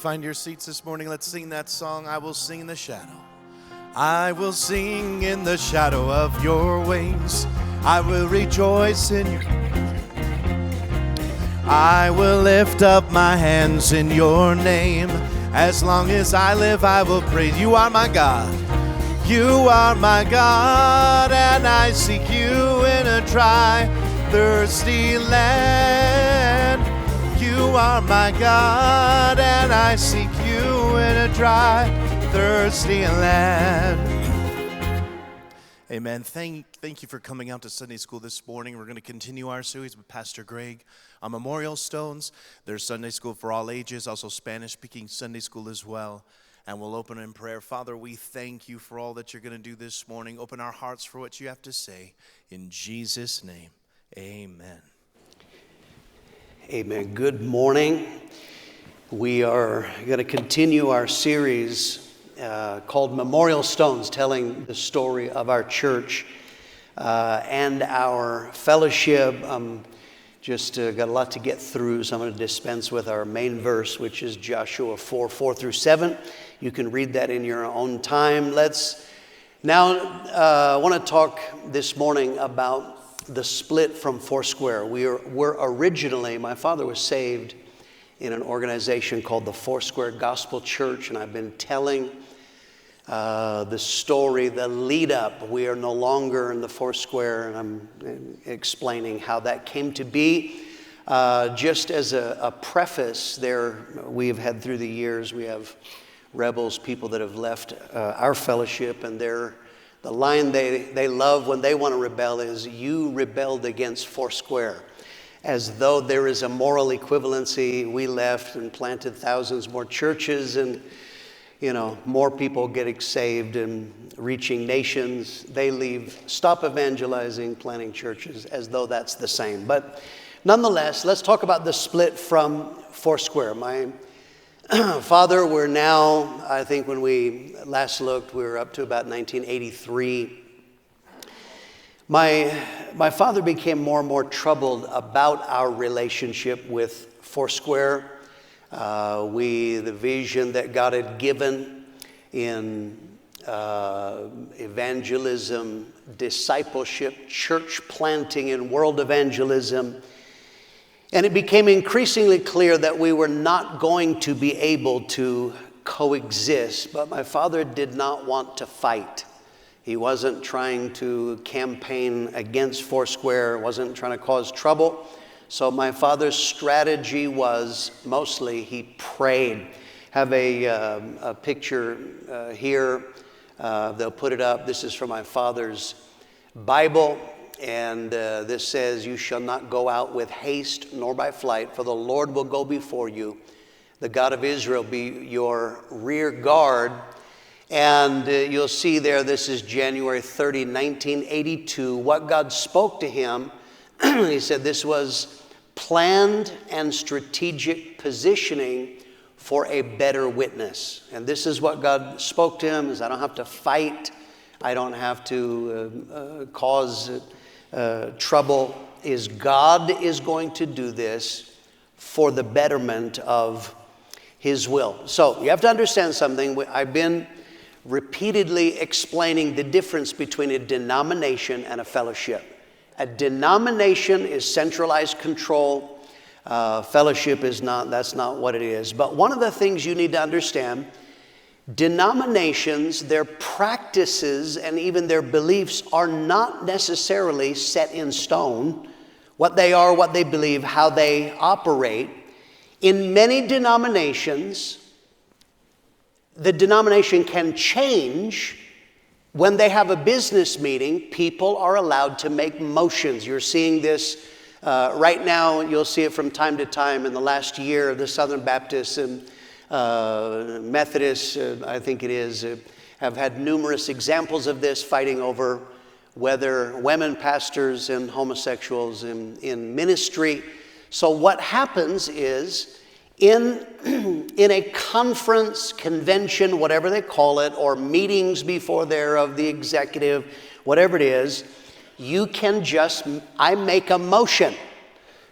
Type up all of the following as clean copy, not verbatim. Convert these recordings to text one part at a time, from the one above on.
find your seats this morning, let's sing that song, I Will Sing in the Shadow. I will sing in the shadow of your wings. I will rejoice in you. I will lift up my hands in your name. As long as I live, I will praise. You are my God. You are my God, and I seek you in a dry, thirsty land. You are my God, and I seek you in a dry, thirsty land. Amen. Thank you for coming out to Sunday school this morning. We're going to continue our series with Pastor Greg on Memorial Stones. There's Sunday school for all ages, also Spanish-speaking Sunday school as well. And we'll open in prayer. Father, we thank you for all that you're going to do this morning. Open our hearts for what you have to say. In Jesus' name, amen. Amen. Good morning. We are going to continue our series called Memorial Stones, telling the story of our church and our fellowship. Just got a lot to get through, so I'm going to dispense with our main verse, which is Joshua 4:4-7. You can read that in your own time. Let's now, I want to talk this morning about the split from Foursquare. We're originally, my father was saved in an organization called the Foursquare Gospel Church, and I've been telling the story, the lead up. We are no longer in the Foursquare, and I'm explaining how that came to be. Just as a preface there, we've had through the years, we have rebels, people that have left our fellowship, and the line they love when they want to rebel is, you rebelled against Foursquare. As though there is a moral equivalency. We left and planted thousands more churches, and more people getting saved and reaching nations. They leave, stop evangelizing, planting churches, as though that's the same. But nonetheless, let's talk about the split from Foursquare. My father, we're now, I think when we last looked, we were up to about 1983. My father became more and more troubled about our relationship with Foursquare. The vision that God had given in evangelism, discipleship, church planting, and world evangelism. And it became increasingly clear that we were not going to be able to coexist. But my father did not want to fight. He wasn't trying to campaign against Foursquare, wasn't trying to cause trouble. So my father's strategy was mostly he prayed. Have a picture here. They'll put it up. This is from my father's Bible. And this says, you shall not go out with haste nor by flight, for the Lord will go before you. The God of Israel be your rear guard. And you'll see there, this is January 30, 1982, what God spoke to him. He said this was planned and strategic positioning for a better witness. And this is what God spoke to him, is I don't have to fight. I don't have to cause trouble. Is God is going to do this for the betterment of his will. So you have to understand something. I've been repeatedly explaining the difference between a denomination and a fellowship. A denomination is centralized control. Fellowship is not, that's not what it is. But one of the things you need to understand, denominations, their practices and even their beliefs are not necessarily set in stone. What they are, what they believe, how they operate. In many denominations, the denomination can change. When they have a business meeting, people are allowed to make motions. You're seeing this right now. You'll see it from time to time in the last year. The Southern Baptists and Methodists, I think it is, have had numerous examples of this, fighting over whether women pastors and homosexuals in ministry. So what happens is, in a conference, convention, whatever they call it, or meetings before there of the executive, whatever it is, you can I make a motion.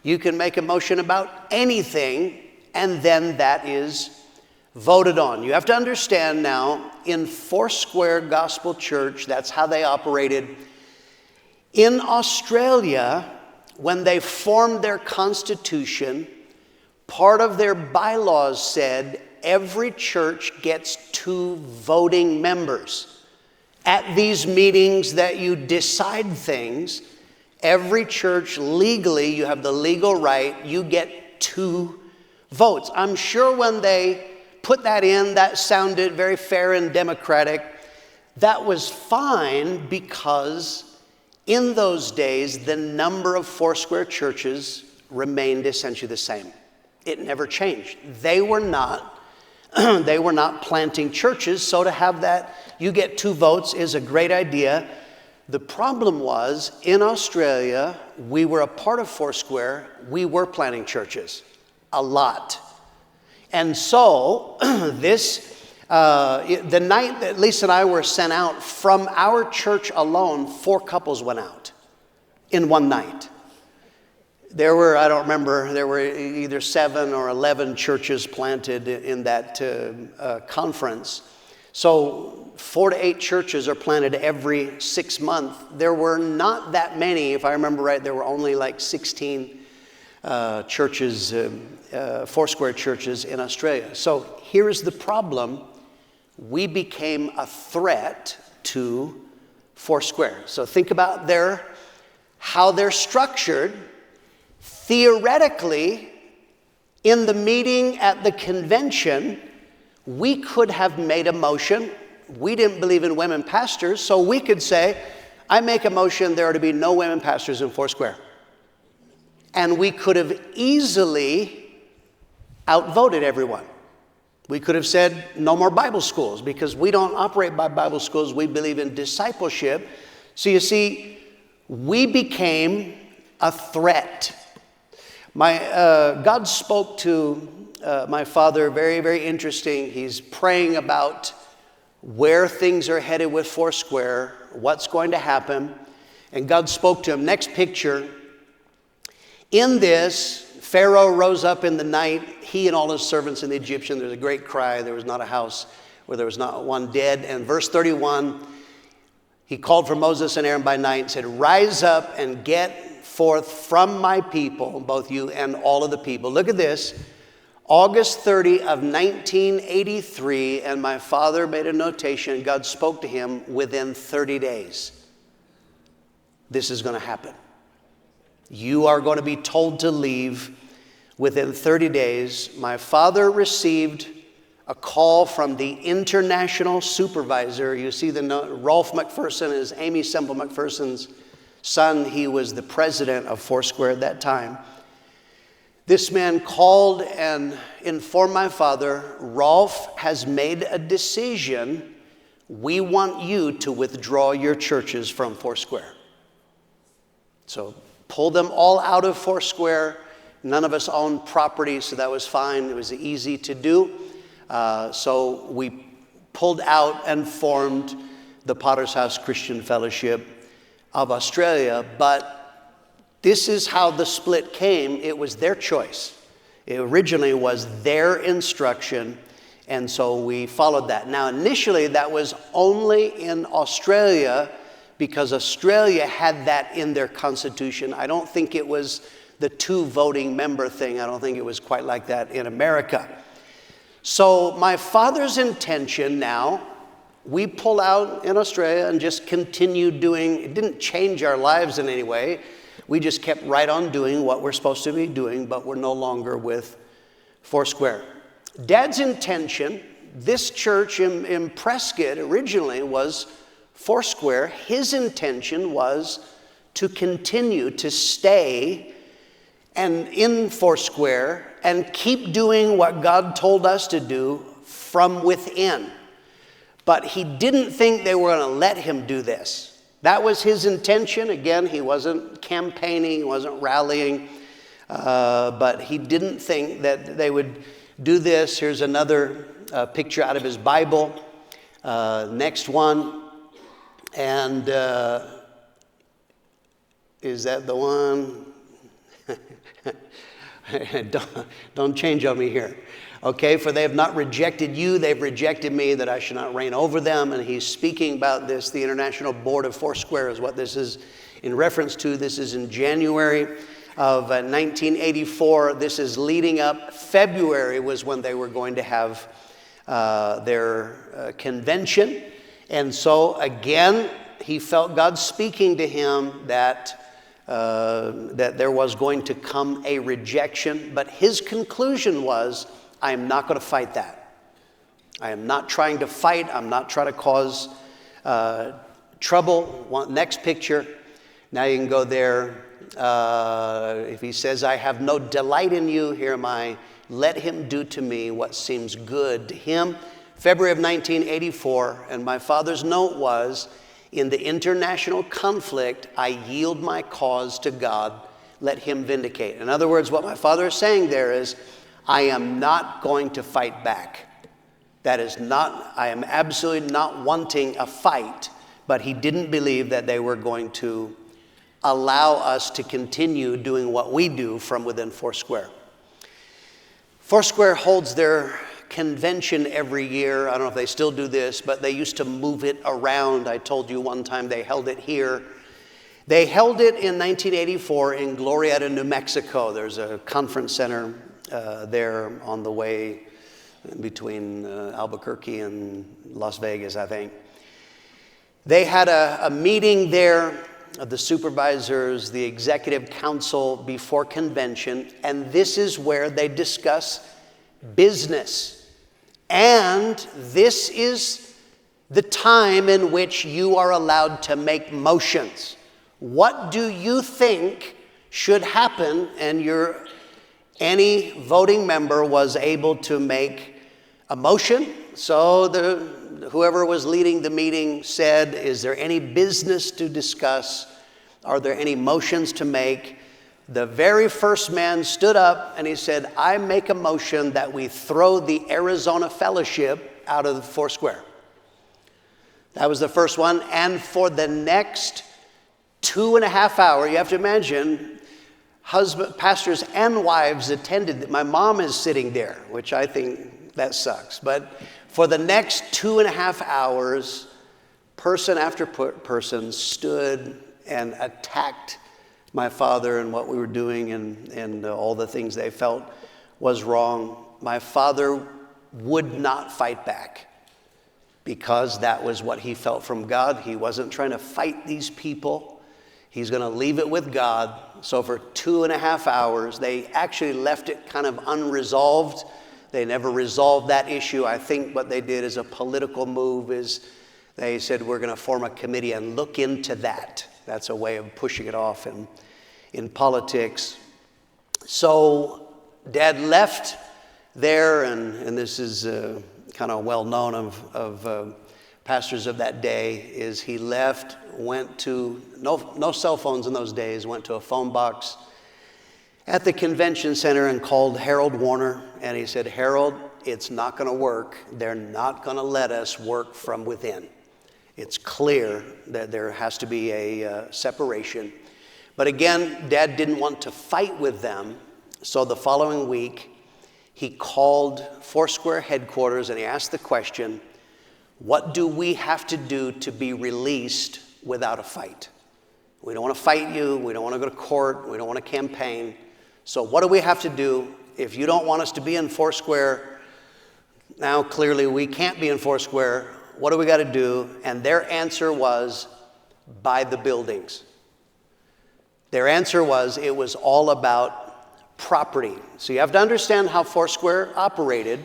You can make a motion about anything, and then that is voted on. You have to understand now, in Foursquare Gospel Church, that's how they operated. In Australia, when they formed their constitution, part of their bylaws said every church gets 2 voting members. At these meetings that you decide things, every church legally, you have the legal right, you get 2 votes. I'm sure when they put that in, that sounded very fair and democratic. That was fine because in those days, the number of Foursquare churches remained essentially the same. It never changed. They were not planting churches, so to have that, you get 2 votes is a great idea. The problem was, in Australia, we were a part of Foursquare, we were planting churches, a lot. And so, the night that Lisa and I were sent out, from our church alone, 4 couples went out in one night. There were, I don't remember, there were either 7 or 11 churches planted in that conference. So 4 to 8 churches are planted every 6 months. There were not that many, if I remember right, there were only like 16 churches, Foursquare churches in Australia. So here's the problem. We became a threat to Foursquare. So think about how they're structured. Theoretically, in the meeting at the convention, we could have made a motion. We didn't believe in women pastors, so we could say, I make a motion there are to be no women pastors in Foursquare. And we could have easily outvoted everyone. We could have said no more Bible schools because we don't operate by Bible schools. We believe in discipleship. So you see, we became a threat. God spoke to my father, very, very interesting. He's praying about where things are headed with Foursquare, what's going to happen. And God spoke to him. Next picture. In this, Pharaoh rose up in the night, he and all his servants and the Egyptian. There was a great cry. There was not a house where there was not one dead. And verse 31, he called for Moses and Aaron by night and said, rise up and get forth from my people, both you and all of the people. Look at this. August 30 of 1983, and my father made a notation. God spoke to him within 30 days. This is going to happen. You are going to be told to leave within 30 days. My father received a call from the international supervisor. You see the note, Rolf McPherson is Amy Semple McPherson's son. He was the president of Foursquare at that time. This man called and informed my father, Rolf has made a decision. We want you to withdraw your churches from Foursquare. So pull them all out of Foursquare. None of us owned property, so that was fine. It was easy to do. So we pulled out and formed the Potter's House Christian Fellowship of Australia. But this is how the split came. It was their choice. It originally was their instruction, and so we followed that. Now, initially, that was only in Australia because Australia had that in their constitution. I don't think it was the 2 voting member thing. I don't think it was quite like that in America. So my father's intention now, we pull out in Australia and just continue doing, it didn't change our lives in any way. We just kept right on doing what we're supposed to be doing, but we're no longer with Foursquare. Dad's intention, this church in Prescott originally was Foursquare. His intention was to continue to stay and in Foursquare and keep doing what God told us to do from within. But he didn't think they were going to let him do this. That was his intention. Again, he wasn't campaigning, he wasn't rallying, but he didn't think that they would do this. Here's another picture out of his Bible. Next one. And is that the one? Don't change on me here. Okay, for they have not rejected you, they've rejected me, that I should not reign over them. And he's speaking about this. The International Board of Foursquare is what this is in reference to. This is in January of 1984. This is leading up. February was when they were going to have their convention. And so again, he felt God speaking to him that there was going to come a rejection. But his conclusion was, I am not going to fight that. I am not trying to fight. I'm not trying to cause trouble. Next picture. Now you can go there. If he says, I have no delight in you, here am I. Let him do to me what seems good to him. February of 1984. And my father's note was, in the international conflict, I yield my cause to God. Let him vindicate. In other words, what my father is saying there is, I am not going to fight back. That is not, I am absolutely not wanting a fight, but he didn't believe that they were going to allow us to continue doing what we do from within Foursquare. Foursquare holds their convention every year. I don't know if they still do this, but they used to move it around. I told you one time they held it here. They held it in 1984 in Glorieta, New Mexico. There's a conference center there on the way between Albuquerque and Las Vegas, I think. They had a meeting there of the supervisors, the executive council before convention, and this is where they discuss business. And this is the time in which you are allowed to make motions. What do you think should happen? And any voting member was able to make a motion. So whoever was leading the meeting said, is there any business to discuss? Are there any motions to make? The very first man stood up and he said, I make a motion that we throw the Arizona Fellowship out of the Foursquare. That was the first one. And for the next 2.5 hours, you have to imagine, pastors and wives attended. My mom is sitting there, which I think that sucks. But for the next 2.5 hours, person after person stood and attacked my father and what we were doing and all the things they felt was wrong. My father would not fight back because that was what he felt from God. He wasn't trying to fight these people. He's going to leave it with God. So for 2.5 hours, they actually left it kind of unresolved. They never resolved that issue. I think what they did as a political move is they said, we're going to form a committee and look into that. That's a way of pushing it off in politics. So Dad left there, and this is kind of well known of pastors of that day, is he left, went to, no cell phones in those days, went to a phone box at the convention center and called Harold Warner, and he said, Harold, it's not going to work. They're not going to let us work from within. It's clear that there has to be a separation. But again, Dad didn't want to fight with them, so the following week, he called Foursquare headquarters and he asked the question, what do we have to do to be released without a fight? We don't want to fight you. We don't want to go to court. We don't want to campaign. So what do we have to do? If you don't want us to be in Foursquare, now clearly we can't be in Foursquare. What do we got to do? And their answer was, buy the buildings. Their answer was, it was all about property. So you have to understand how Foursquare operated.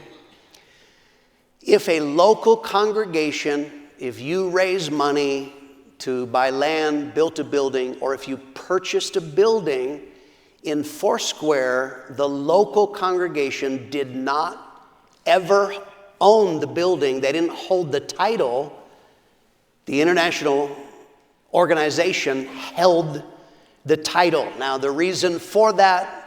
If a local congregation, if you raise money to buy land, built a building, or if you purchased a building in Foursquare, the local congregation did not ever own the building. They didn't hold the title. The international organization held the title. Now, the reason for that,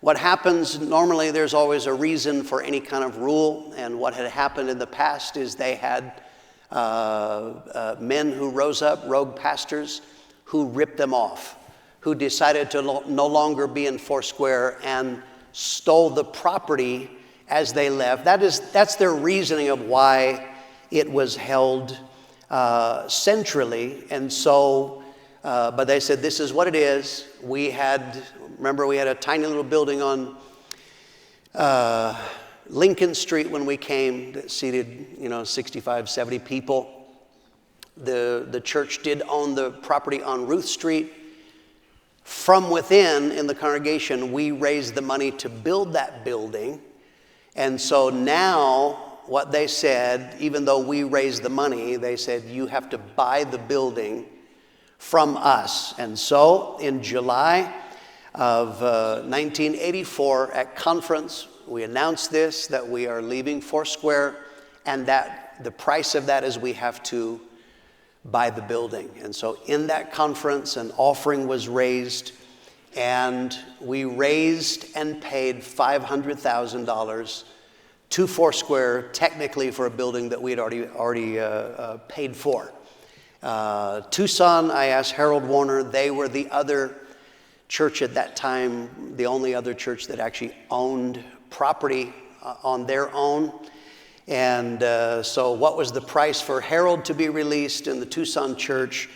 what happens, normally there's always a reason for any kind of rule, and what had happened in the past is they had men who rose up, rogue pastors, who ripped them off, who decided to no longer be in Foursquare and stole the property as they left. That's their reasoning of why it was held centrally. And so, but they said, this is what it is. Remember, we had a tiny little building on Lincoln Street when we came that seated, 65, 70 people. The church did own the property on Ruth Street. From within, in the congregation, we raised the money to build that building. And so now, what they said, even though we raised the money, they said, you have to buy the building from us. And so, in July of 1984, at conference, we announced this, that we are leaving Foursquare, and that the price of that is we have to buy the building. And so in that conference, an offering was raised, and we raised and paid $500,000 to Foursquare, technically for a building that we had already paid for. Tucson, I asked Harold Warner. They were the other church at that time, the only other church that actually owned property on their own. And so what was the price for Harold to be released in the Tucson church?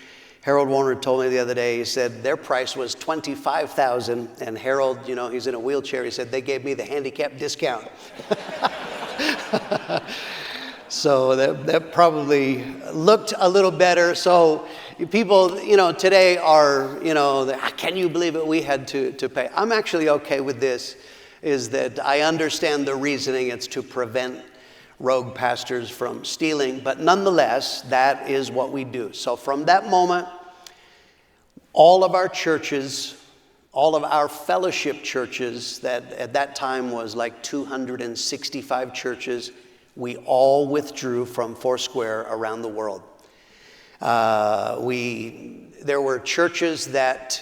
Harold Warner told me the other day, he said their price was $25,000, and Harold, he's in a wheelchair, he said they gave me the handicap discount. So that probably looked a little better. So people, today are, can you believe it, we had to pay. I'm actually okay with this, is that I understand the reasoning. It's to prevent rogue pastors from stealing, but nonetheless, that is what we do. So from that moment, all of our churches, all of our fellowship churches, that at that time was like 265 churches, we all withdrew from Foursquare around the world. There were churches that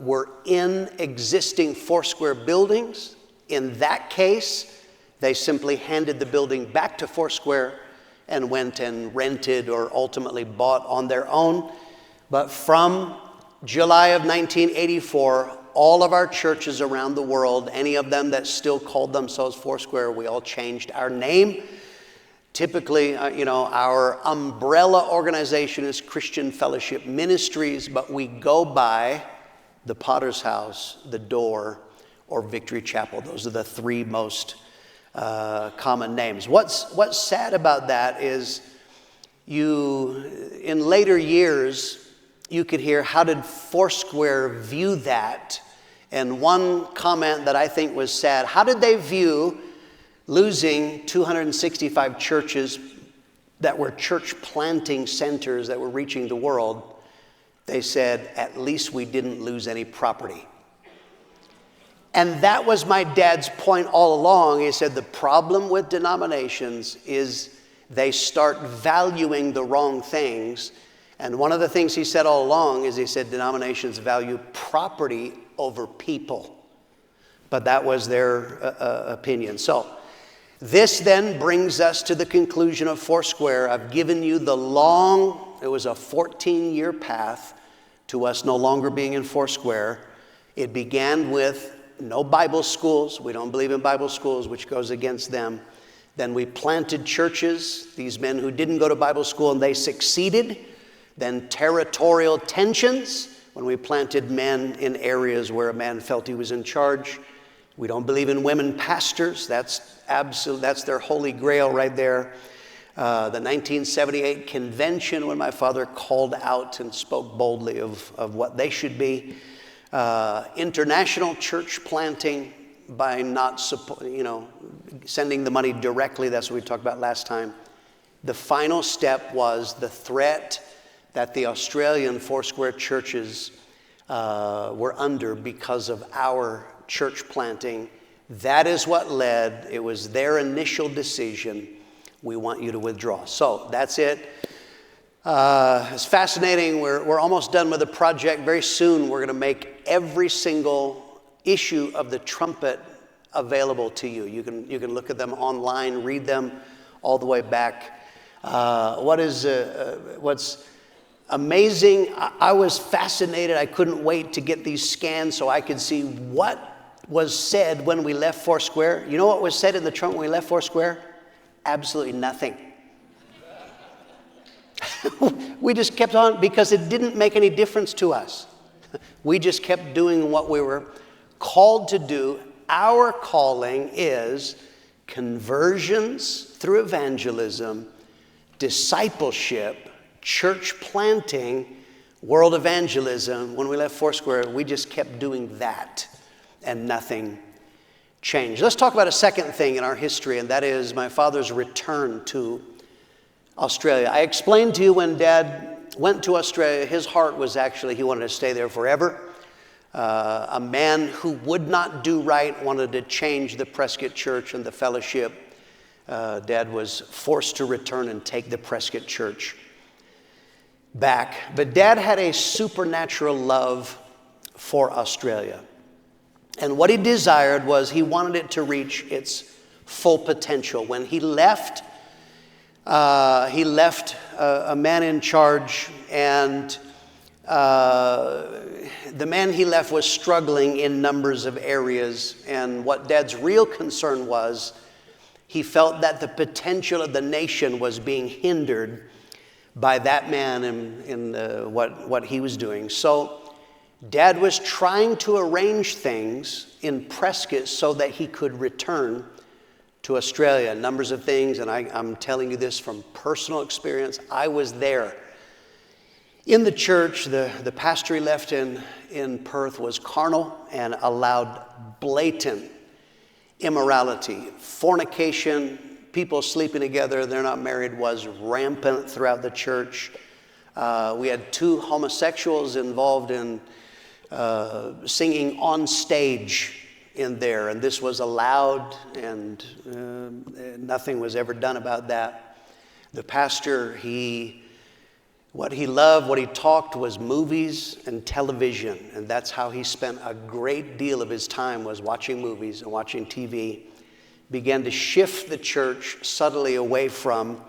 were in existing Foursquare buildings. In that case, they simply handed the building back to Foursquare and went and rented or ultimately bought on their own. But from July of 1984, all of our churches around the world, any of them that still called themselves Foursquare, we all changed our name. Typically, our umbrella organization is Christian Fellowship Ministries, but we go by the Potter's House, the Door, or Victory Chapel. Those are the three most common names. What's sad about that is in later years, you could hear, how did Foursquare view that? And one comment that I think was sad, how did they view losing 265 churches that were church planting centers that were reaching the world? They said, at least we didn't lose any property. And that was my dad's point all along. He said the problem with denominations is they start valuing the wrong things. And one of the things he said all along is he said denominations value property over people. But that was their opinion. So this then brings us to the conclusion of Foursquare. I've given you it was a 14-year path to us no longer being in Foursquare. It began with no Bible schools. We don't believe in Bible schools, which goes against them. Then we planted churches, these men who didn't go to Bible school, and they succeeded. Then territorial tensions, when we planted men in areas where a man felt he was in charge. We don't believe in women pastors. That's their holy grail right there. The 1978 convention, when my father called out and spoke boldly of what they should be. International church planting by not sending the money directly. That's what we talked about last time. The final step was the threat that the Australian Foursquare churches were under because of our church planting. That is what led. It was their initial decision. We want you to withdraw. So that's it. It's fascinating. We're almost done with the project. Very soon we're going to make every single issue of the Trumpet available to you. You can look at them online, read them all the way back. What's amazing, I was fascinated. I couldn't wait to get these scans so I could see what was said when we left Foursquare? You know what was said in the trunk when we left Foursquare? Absolutely nothing. We just kept on because it didn't make any difference to us. We just kept doing what we were called to do. Our calling is conversions through evangelism, discipleship, church planting, world evangelism. When we left Foursquare, we just kept doing that, and nothing changed. Let's talk about a second thing in our history, and that is my father's return to Australia. I explained to you when Dad went to Australia, his heart was actually, he wanted to stay there forever. A man who would not do right, wanted to change the Prescott Church and the fellowship. Dad was forced to return and take the Prescott Church back. But Dad had a supernatural love for Australia. And what he desired was he wanted it to reach its full potential. When he left a man in charge, and the man he left was struggling in numbers of areas. And what Dad's real concern was, he felt that the potential of the nation was being hindered by that man in what he was doing. So Dad was trying to arrange things in Prescott so that he could return to Australia. Numbers of things, and I'm telling you this from personal experience. I was there. In the church, the pastor he left in Perth was carnal and allowed blatant immorality. Fornication, people sleeping together, they're not married, was rampant throughout the church. We had 2 homosexuals involved in singing on stage in there, and this was allowed, and nothing was ever done about that. The pastor, what he loved, what he talked was movies and television, and that's how he spent a great deal of his time, was watching movies and watching TV. Began to shift the church subtly away from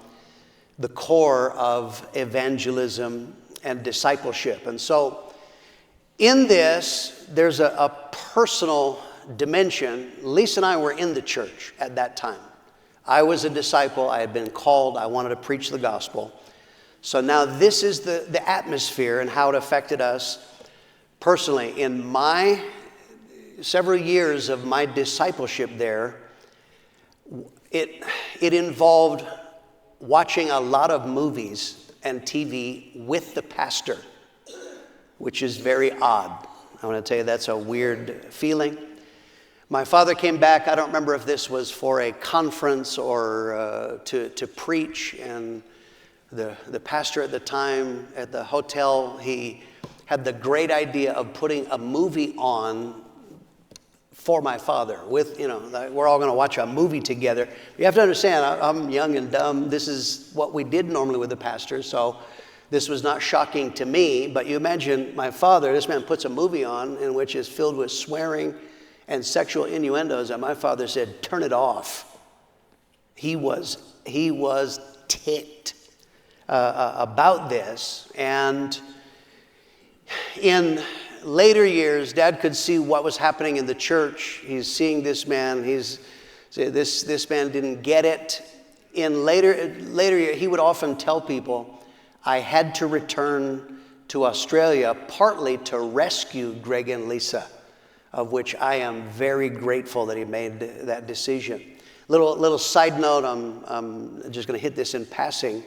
the core of evangelism and discipleship. And so in this, there's a personal dimension. Lisa and I were in the church at that time. I was a disciple. I had been called. I wanted to preach the gospel. So now this is the atmosphere and how it affected us personally. In my several years of my discipleship there, it involved watching a lot of movies and TV with the pastor, which is very odd. I want to tell you that's a weird feeling. My father came back. I don't remember if this was for a conference or to preach, and the pastor at the time at the hotel, he had the great idea of putting a movie on for my father. With, we're all going to watch a movie together. You have to understand, I'm young and dumb. This is what we did normally with the pastor, so this was not shocking to me. But you imagine my father, this man puts a movie on in which is filled with swearing and sexual innuendos, and my father said, "Turn it off." He was ticked about this. And in later years, Dad could see what was happening in the church. He's seeing this man. This man didn't get it. In later years, he would often tell people, "I had to return to Australia partly to rescue Greg and Lisa," of which I am very grateful that he made that decision. Little side note, I'm just going to hit this in passing.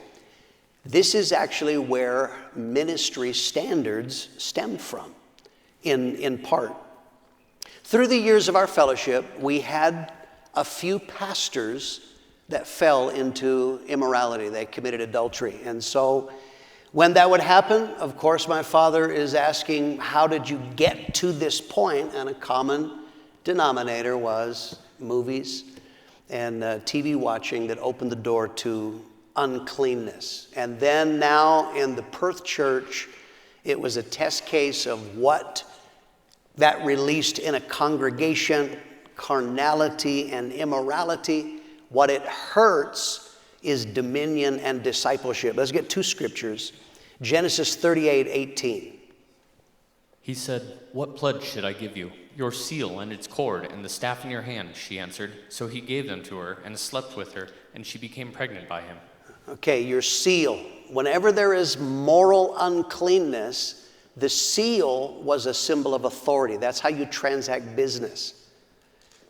This is actually where ministry standards stemmed from, in part. Through the years of our fellowship, we had a few pastors that fell into immorality. They committed adultery. And so when that would happen, of course, my father is asking, how did you get to this point? And a common denominator was movies and TV watching that opened the door to uncleanness. And then now in the Perth church, it was a test case of what that released in a congregation: carnality and immorality. What it hurts is dominion and discipleship. Let's get 2 scriptures. Genesis 38:18. He said, "What pledge should I give you?" "Your seal and its cord and the staff in your hand," she answered. So he gave them to her and slept with her, and she became pregnant by him. Okay, your seal. Whenever there is moral uncleanness, the seal was a symbol of authority. That's how you transact business.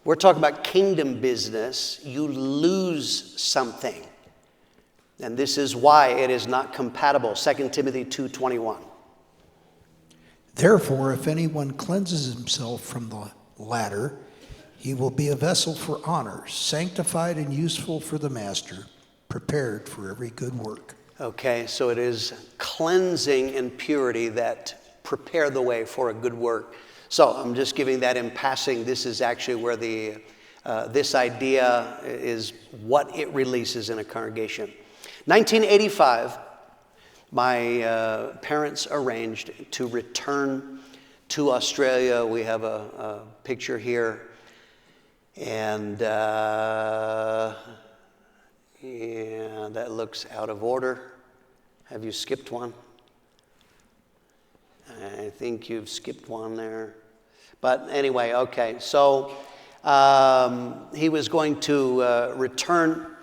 We're talking about kingdom business. You lose something. And this is why it is not compatible. 2 Timothy 2:21. Therefore, if anyone cleanses himself from the latter, he will be a vessel for honor, sanctified and useful for the master, prepared for every good work. Okay, so it is cleansing and purity that prepare the way for a good work. So I'm just giving that in passing. This is actually where this idea is what it releases in a congregation. 1985, my parents arranged to return to Australia. We have a picture here. And yeah, that looks out of order. Have you skipped one? I think you've skipped one there. But anyway, okay. So he was going to return.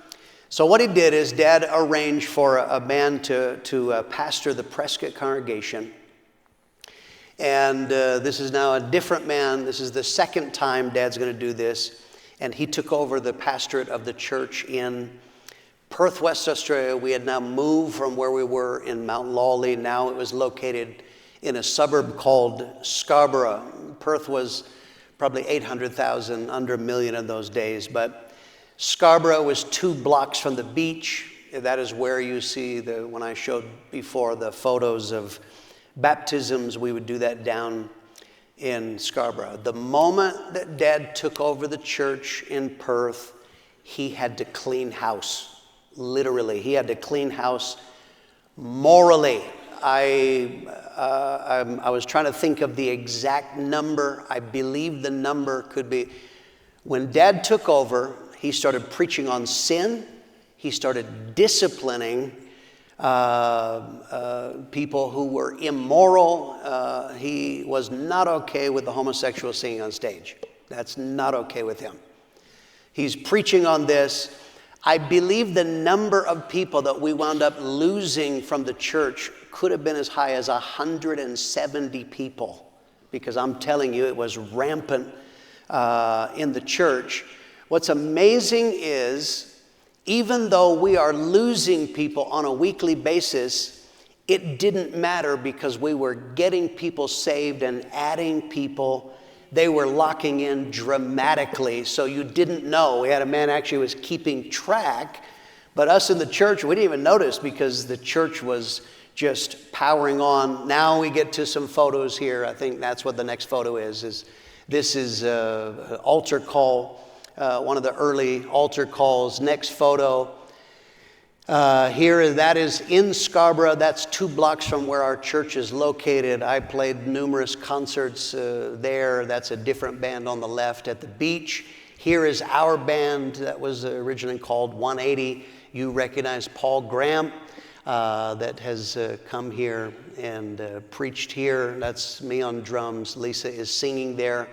So what he did is Dad arranged for a man to pastor the Prescott congregation. And this is now a different man. This is the second time Dad's going to do this. And he took over the pastorate of the church in Perth, West Australia. We had now moved from where we were in Mount Lawley. Now it was located in a suburb called Scarborough. Perth was probably 800,000, under 1 million in those days. But Scarborough was 2 blocks from the beach. That is where you see, when I showed before the photos of baptisms, we would do that down in Scarborough. The moment that Dad took over the church in Perth, he had to clean house. Literally, he had to clean house morally. I was trying to think of the exact number. I believe the number could be, when Dad took over, he started preaching on sin. He started disciplining people who were immoral. He was not okay with the homosexual singing on stage. That's not okay with him. He's preaching on this. I believe the number of people that we wound up losing from the church could have been as high as 170 people, because I'm telling you, it was rampant in the church. What's amazing is, even though we are losing people on a weekly basis, it didn't matter, because we were getting people saved and adding people. They were locking in dramatically, so you didn't know. We had a man actually was keeping track, but us in the church, we didn't even notice, because the church was just powering on. Now we get to some photos here. I think that's what the next photo is this is an altar call, one of the early altar calls. Next photo. Here, that is in Scarborough. That's 2 blocks from where our church is located. I played numerous concerts there. That's a different band on the left at the beach. Here is our band that was originally called 180. You recognize Paul Graham that has come here and preached here. That's me on drums. Lisa is singing there.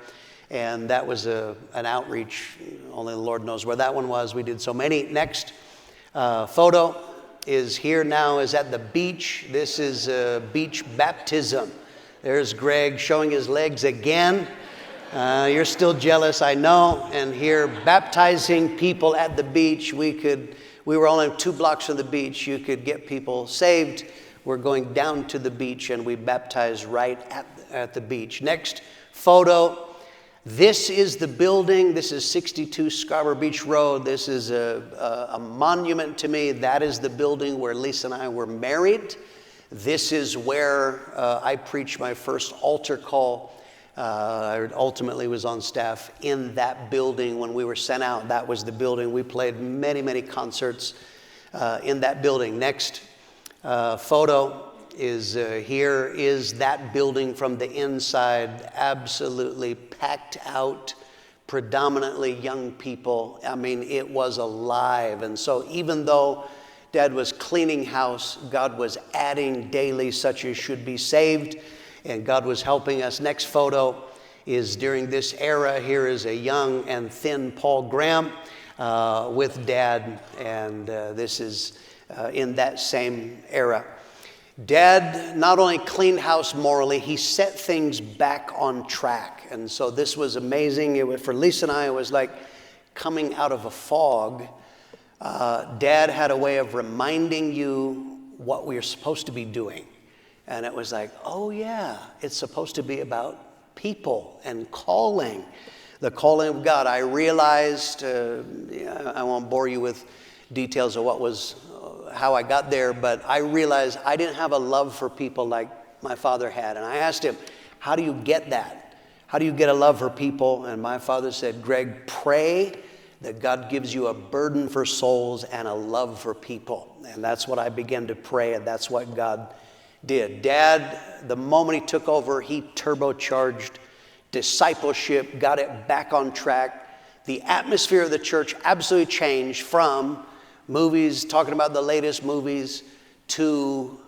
And that was an outreach. Only the Lord knows where that one was. We did so many. Next photo is here now, is at the beach. This is a beach baptism. There's Greg showing his legs again. You're still jealous, I know. And here, baptizing people at the beach. We were only 2 blocks from the beach. You could get people saved. We're going down to the beach, and we baptize right at the beach. Next photo. This is the building. This is 62 Scarborough Beach Road. This is a monument to me. That is the building where Lisa and I were married. This is where I preached my first altar call. I ultimately was on staff in that building when we were sent out. That was the building. We played many, many concerts in that building. Next photo is here is that building from the inside, absolutely packed out, predominantly young people. I mean, it was alive. And so even though Dad was cleaning house, God was adding daily such as should be saved. and God was helping us. Next photo is during this era. Here is a young and thin Paul Graham with Dad, and this is in that same era. Dad not only cleaned house morally, he set things back on track. And so this was amazing. For Lisa and I, it was like coming out of a fog. Dad had a way of reminding you what we are supposed to be doing. And it was like, oh yeah, it's supposed to be about people and calling, the calling of God. I realized, I won't bore you with details of how I got there, but I realized I didn't have a love for people like my father had. And I asked him, how do you get that? How do you get a love for people? And my father said, Greg, pray that God gives you a burden for souls and a love for people. And that's what I began to pray, and that's what God did. Dad, the moment he took over, he turbocharged discipleship, got it back on track. The atmosphere of the church absolutely changed from movies, talking about the latest movies, to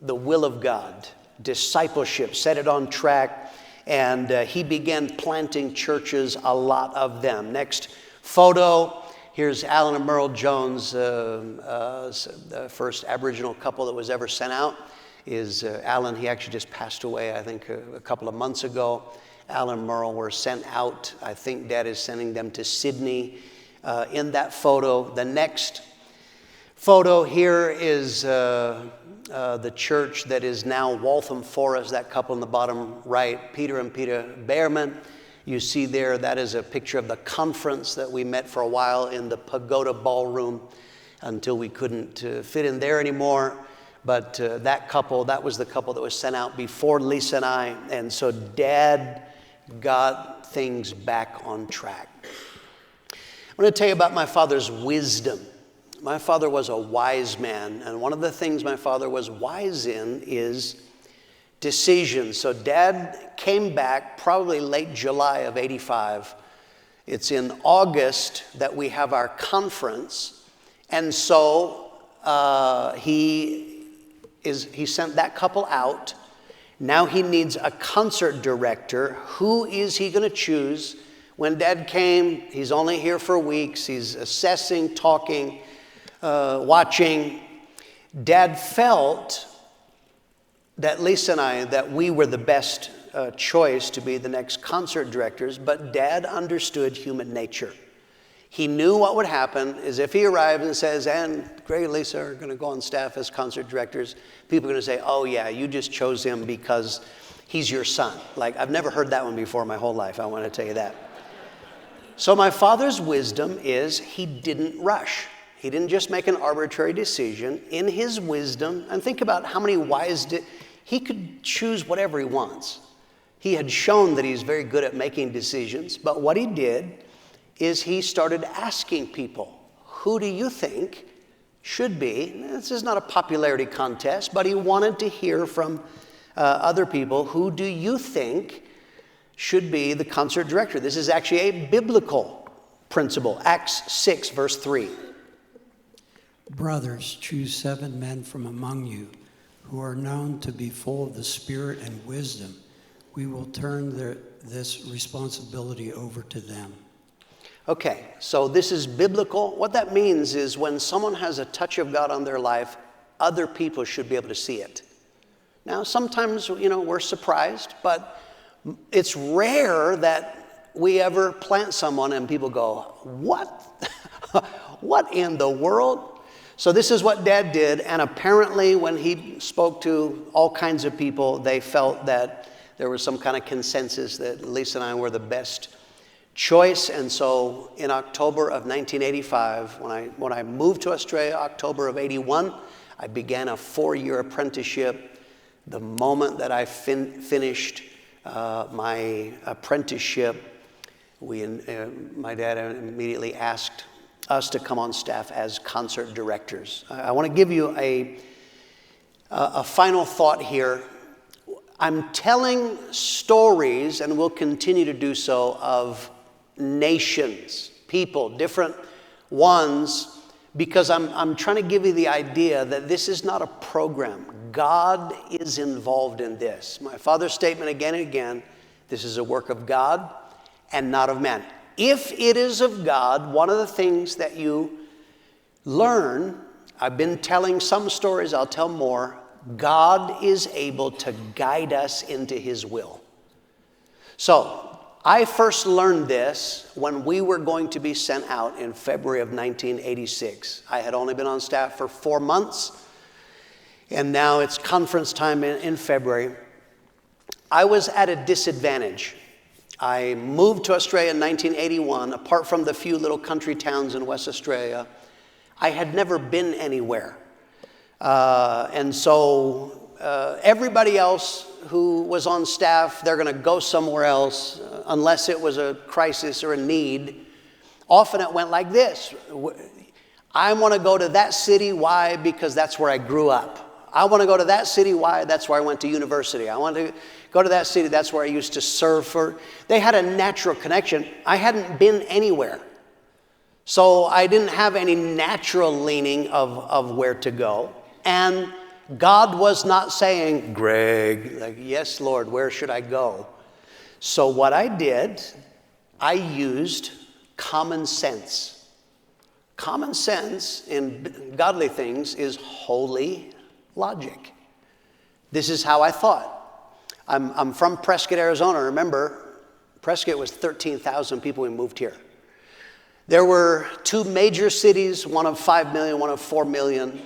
the will of God. Discipleship, set it on track, and he began planting churches, a lot of them. Next photo, here's Alan and Merle Jones, the first Aboriginal couple that was ever sent out. Is Alan. He actually just passed away, I think, a couple of months ago. Alan and Merle were sent out. I think Dad is sending them to Sydney. In that photo, the next photo here is the church that is now Waltham Forest, that couple in the bottom right, Peter and Peter Behrman. You see there, that is a picture of the conference that we met for a while in the Pagoda Ballroom until we couldn't fit in there anymore. But that couple, that was the couple that was sent out before Lisa and I. And so Dad got things back on track. I'm going to tell you about my father's wisdom. My father was a wise man. And one of the things my father was wise in is decisions. So Dad came back probably late July of '85. It's in August that we have our conference. And so he sent that couple out. Now he needs a concert director. Who is he going to choose? When Dad came, he's only here for weeks. He's assessing, talking, watching. Dad felt that Lisa and I, that we were the best choice to be the next concert directors, but Dad understood human nature. He knew what would happen is if he arrived and says, and Greg and Lisa are going to go on staff as concert directors, people are going to say, oh yeah, you just chose him because he's your son. Like, I've never heard that one before in my whole life, I want to tell you that. So my father's wisdom is he didn't rush. He didn't just make an arbitrary decision. In his wisdom, and think about how many he could choose whatever he wants. He had shown that he's very good at making decisions, but what he did is he started asking people, who do you think should be? This is not a popularity contest, but he wanted to hear from other people, who do you think should be the concert director? This is actually a biblical principle. Acts 6, verse 3. Brothers, choose 7 men from among you who are known to be full of the Spirit and wisdom. We will turn this responsibility over to them. Okay, so this is biblical. What that means is when someone has a touch of God on their life, other people should be able to see it. Now, sometimes, we're surprised, but it's rare that we ever plant someone and people go, what? What in the world? So this is what Dad did, and apparently when he spoke to all kinds of people, they felt that there was some kind of consensus that Lisa and I were the best choice. And so in October of 1985, when I moved to Australia, October of '81, I began a 4-year apprenticeship. The moment that I finished my apprenticeship, my dad immediately asked us to come on staff as concert directors. I want to give you a final thought here. I'm telling stories, and will continue to do so, of nations, people, different ones, because I'm trying to give you the idea that this is not a program. God is involved in this. My father's statement again and again, this is a work of God and not of man. If it is of God, one of the things that you learn, I've been telling some stories, I'll tell more, God is able to guide us into his will. So I first learned this when we were going to be sent out in February of 1986. I had only been on staff for 4 months, and now it's conference time in February. I was at a disadvantage. I moved to Australia in 1981. Apart from the few little country towns in West Australia, I had never been anywhere. And so everybody else who was on staff, they're going to go somewhere else unless it was a crisis or a need. Often it went like this. I want to go to that city. Why? Because that's where I grew up. I want to go to that city. Why? That's where I went to university. I want to go to that city. That's where I used to serve for. They had a natural connection. I hadn't been anywhere. So I didn't have any natural leaning of where to go. And God was not saying, Greg, like, yes, Lord, where should I go? So what I did, I used common sense. Common sense in godly things is holy logic. This is how I thought. I'm from Prescott, Arizona. Remember, Prescott was 13,000 people when we moved here. There were 2 major cities, one of 5 million, one of 4 million.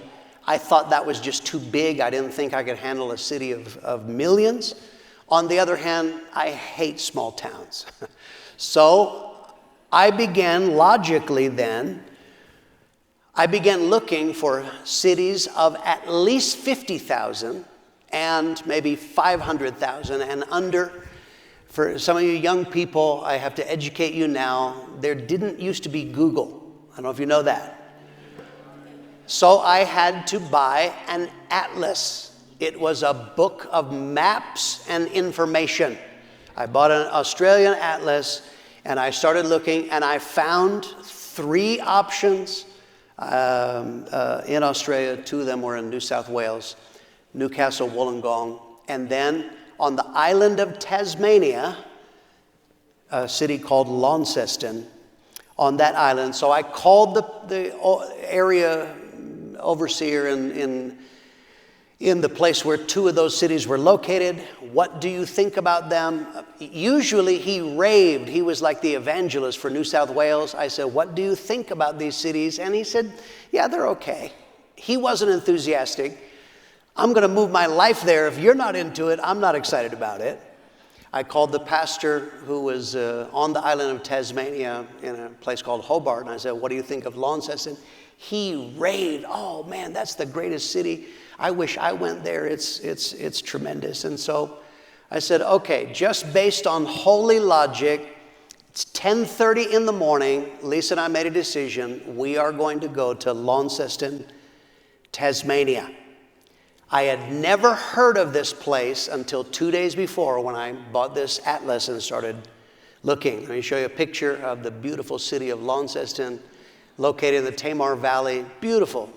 I thought that was just too big. I didn't think I could handle a city of millions. On the other hand, I hate small towns. So I began logically then, I began looking for cities of at least 50,000 and maybe 500,000 and under. For some of you young people, I have to educate you now, there didn't used to be Google. I don't know if you know that. So I had to buy an atlas. It was a book of maps and information. I bought an Australian atlas and I started looking and I found 3 options in Australia. 2 of them were in New South Wales, Newcastle, Wollongong, and then on the island of Tasmania, a city called Launceston on that island. So I called the area overseer in the place where 2 of those cities were located. What do you think about them? Usually he raved. He was like the evangelist for New South Wales. I said, what do you think about these cities? And he said, yeah, they're okay. He wasn't enthusiastic. I'm going to move my life there. If you're not into it, I'm not excited about it. I called the pastor who was on the island of Tasmania in a place called Hobart, and I said, what do you think of Launceston? He raved, oh man, that's the greatest city. I wish I went there. It's tremendous. And so I said, okay, just based on holy logic, it's 10:30 in the morning. Lisa and I made a decision. We are going to go to Launceston, Tasmania. I had never heard of this place until 2 days before when I bought this atlas and started looking. Let me show you a picture of the beautiful city of Launceston, located in the Tamar Valley. Beautiful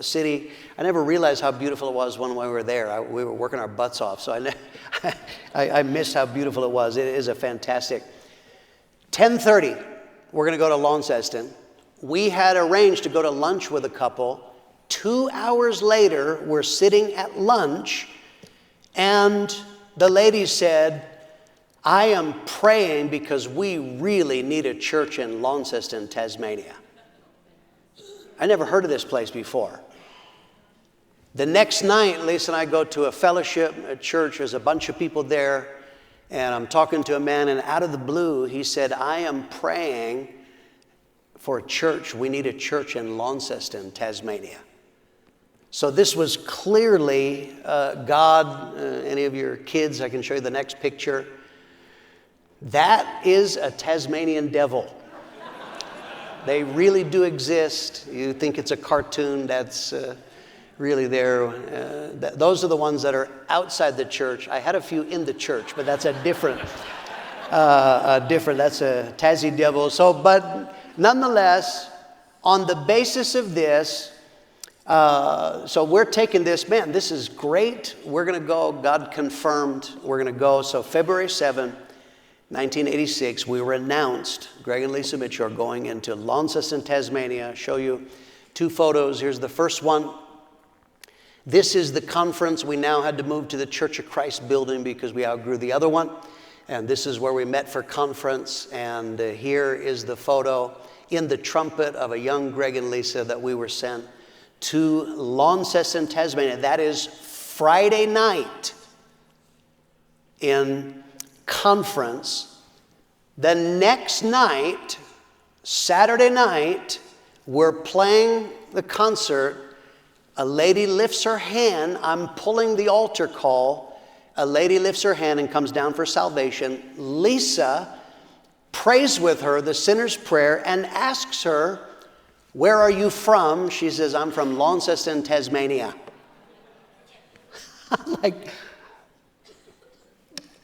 city. I never realized how beautiful it was when we were there. We were working our butts off, so I missed how beautiful it was. It is a fantastic. 10:30, we're going to go to Launceston. We had arranged to go to lunch with a couple. 2 hours later, we're sitting at lunch, and the lady said, I am praying because we really need a church in Launceston, Tasmania. I never heard of this place before. The next night, Lisa and I go to a fellowship, a church. There's a bunch of people there, and I'm talking to a man, and out of the blue, he said, I am praying for a church. We need a church in Launceston, Tasmania. So this was clearly God. Any of your kids, I can show you the next picture. That is a Tasmanian devil. They really do exist. You think it's a cartoon, that's really there. Those are the ones that are outside the church. I had a few in the church, but that's a different, that's a Tassie devil. So, but nonetheless, on the basis of this, so we're taking this, man, this is great. We're going to go. God confirmed we're going to go. So February 7, 1986, we were announced, Greg and Lisa Mitchell are going into Launceston, Tasmania. I'll show you 2 photos. Here's the first one. This is the conference. We now had to move to the Church of Christ building because we outgrew the other one. And this is where we met for conference. And here is the photo in the trumpet of a young Greg and Lisa that we were sent to Launceston, Tasmania. That is Friday night in conference. The next night, Saturday night, we're playing the concert. A lady lifts her hand. I'm pulling the altar call. A lady lifts her hand and comes down for salvation. Lisa prays with her the sinner's prayer and asks her, "Where are you from?" She says, "I'm from Launceston, Tasmania." I'm like,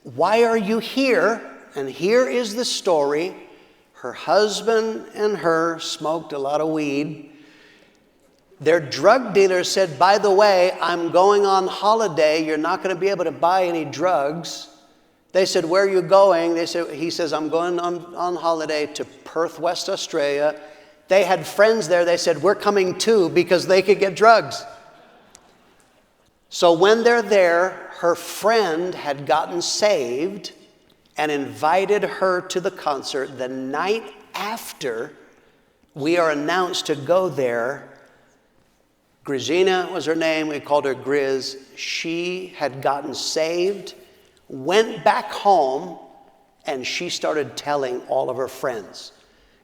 "Why are you here?" And here is the story. Her husband and her smoked a lot of weed. Their drug dealer said, "By the way, I'm going on holiday. You're not going to be able to buy any drugs." They said, "Where are you going?" He says, "I'm going on holiday to Perth, West Australia." They had friends there. They said, "We're coming too," because they could get drugs. So when they're there, her friend had gotten saved and invited her to the concert. The night after we are announced to go there, Grizina was her name. We called her Grizz. She had gotten saved, went back home, and she started telling all of her friends.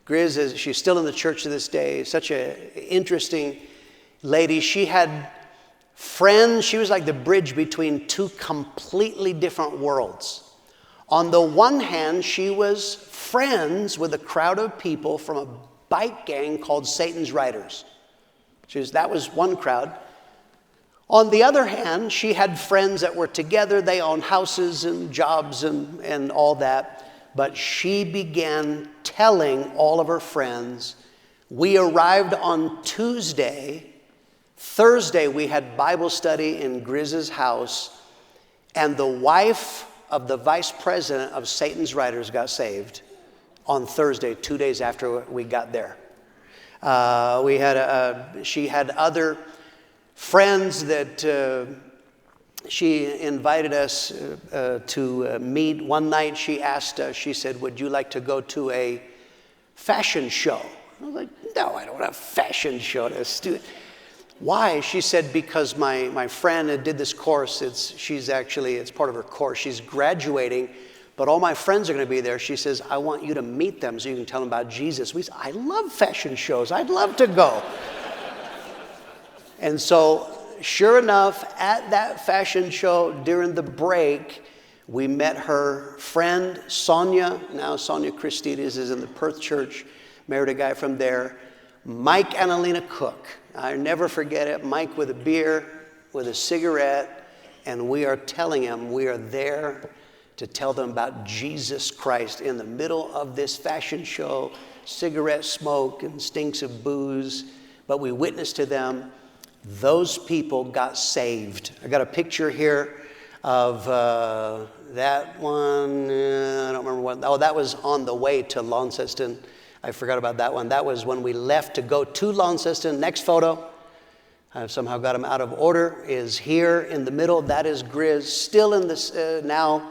Grizz, she's still in the church to this day. Such an interesting lady. She had friends. She was like the bridge between 2 completely different worlds. On the one hand, she was friends with a crowd of people from a bike gang called Satan's Riders. That was one crowd. On the other hand, she had friends that were together. They owned houses and jobs and all that. But she began telling all of her friends. We arrived on Tuesday. Thursday, we had Bible study in Grizz's house. And the wife of the vice president of Satan's Riders got saved on Thursday, 2 days after we got there. She had other friends that she invited us to meet. One night she asked us, she said, "Would you like to go to a fashion show?" I was like, "No, I don't want a fashion show." Why? She said, "Because my friend did this course. It's part of her course. She's graduating, but all my friends are going to be there." She says, "I want you to meet them so you can tell them about Jesus." We said, "I love fashion shows. I'd love to go." And so, sure enough, at that fashion show during the break, we met her friend, Sonia. Now Sonia Christides is in the Perth church, married a guy from there. Mike and Alina Cook. I never forget it. Mike with a beer, with a cigarette, and we are telling him we are there to tell them about Jesus Christ in the middle of this fashion show, cigarette smoke and stinks of booze. But we witnessed to them. Those people got saved. I got a picture here of that one. I don't remember what. Oh, that was on the way to Launceston. I forgot about that one. That was when we left to go to Launceston. Next photo. I've somehow got them out of order. Is here in the middle. That is Grizz. Still in this now.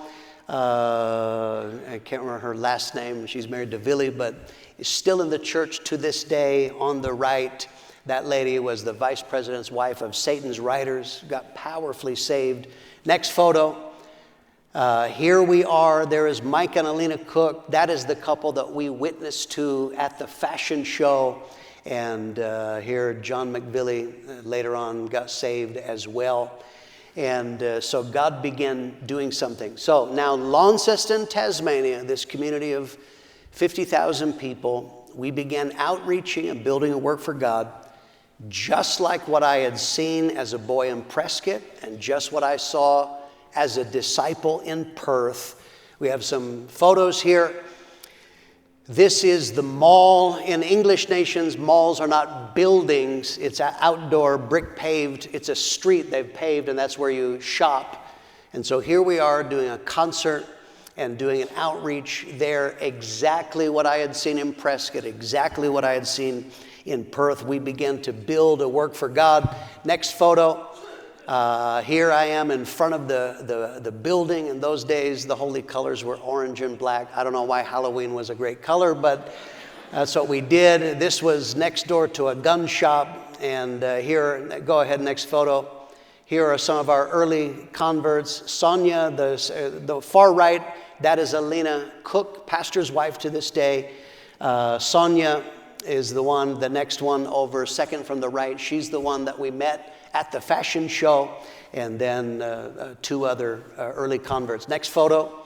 I can't remember her last name. She's married to Billy, but is still in the church to this day. On the right, that lady was the vice president's wife of Satan's Riders, got powerfully saved. Next photo. Here we are. There is Mike and Alina Cook. That is the couple that we witnessed to at the fashion show. And here John McVilly later on got saved as well. And so God began doing something. So now Launceston, Tasmania, this community of 50,000 people, we began outreaching and building a work for God, just like what I had seen as a boy in Prescott and just what I saw as a disciple in Perth. We have some photos here. This is the mall. In English nations, malls are not buildings. It's outdoor, brick paved. It's a street they've paved, and that's where you shop. And so here we are doing a concert and doing an outreach there. Exactly what I had seen in Prescott, exactly what I had seen in Perth. We began to build a work for God. Next photo. Here I am in front of the building. In those days, the holy colors were orange and black. I don't know why Halloween was a great color, but that's what we did. This was next door to a gun shop. And here, go ahead, next photo. Here are some of our early converts. Sonia, the far right, that is Alina Cook, pastor's wife to this day. Sonia is the next one over, second from the right. She's the one that we met at the fashion show, and then two other early converts. Next photo.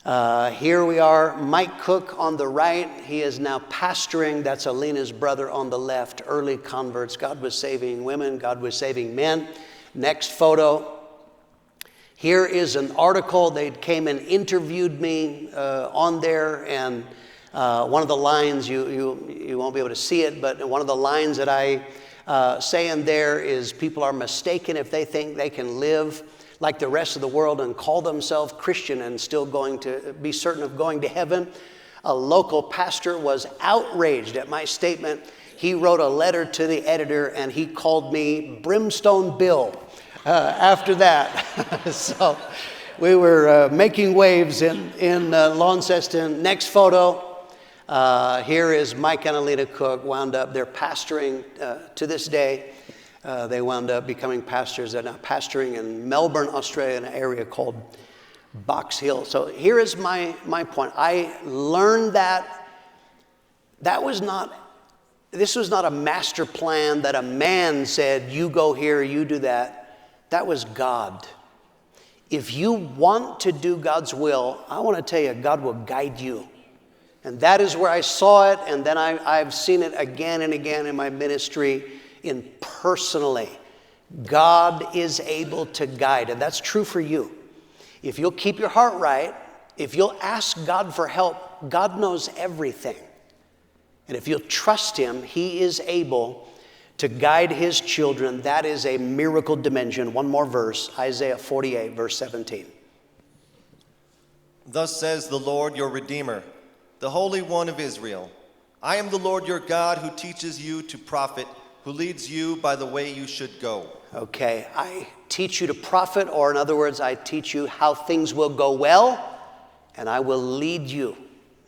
Here we are, Mike Cook on the right. He is now pastoring. That's Alina's brother on the left. Early converts. God was saving women. God was saving men. Next photo. Here is an article. They came and interviewed me on there, and one of the lines, you won't be able to see it, but one of the lines that I say in there is, people are mistaken if they think they can live like the rest of the world and call themselves Christian and still going to be certain of going to heaven. A local pastor was outraged at my statement. He wrote a letter to the editor, and he called me Brimstone Bill after that. So we were making waves in Launceston. Next photo. Here is Mike and Alina Cook, wound up, they're pastoring to this day. They wound up becoming pastors. They're now pastoring in Melbourne, Australia, in an area called Box Hill. So here is my point. I learned that this was not a master plan that a man said, you go here, you do that. That was God. If you want to do God's will, I want to tell you, God will guide you. And that is where I saw it, and then I've seen it again and again in my ministry personally. God is able to guide, and that's true for you. If you'll keep your heart right, if you'll ask God for help, God knows everything. And if you'll trust Him, He is able to guide His children. That is a miracle dimension. One more verse, Isaiah 48, verse 17. Thus says the Lord your Redeemer, the Holy One of Israel. I am the Lord your God who teaches you to profit, who leads you by the way you should go. Okay, I teach you to profit, or in other words, I teach you how things will go well, and I will lead you.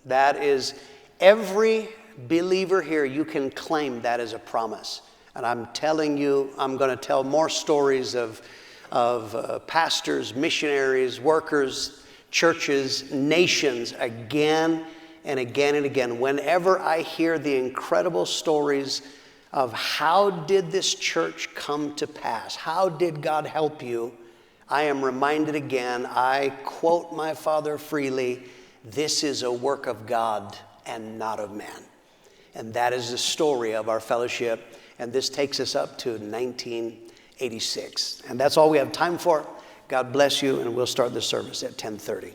That is, every believer here, you can claim that as a promise. And I'm telling you, I'm going to tell more stories of pastors, missionaries, workers, churches, nations, again and again and again. Whenever I hear the incredible stories of how did this church come to pass, how did God help you, I am reminded again, I quote my father freely, this is a work of God and not of man. And that is the story of our fellowship. And this takes us up to 1986. And that's all we have time for. God bless you, and we'll start the service at 10:30.